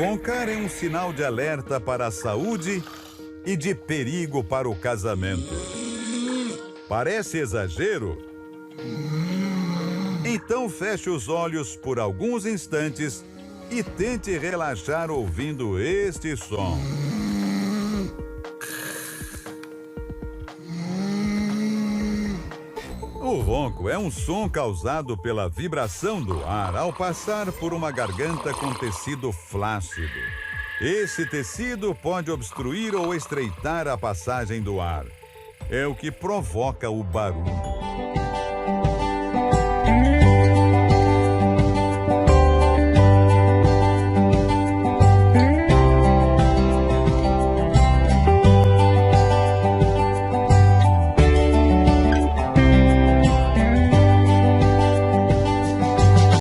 Roncar é um sinal de alerta para a saúde e de perigo para o casamento. Parece exagero? Então feche os olhos por alguns instantes e tente relaxar ouvindo este som. O ronco é um som causado pela vibração do ar ao passar por uma garganta com tecido flácido. Esse tecido pode obstruir ou estreitar a passagem do ar. É o que provoca o barulho.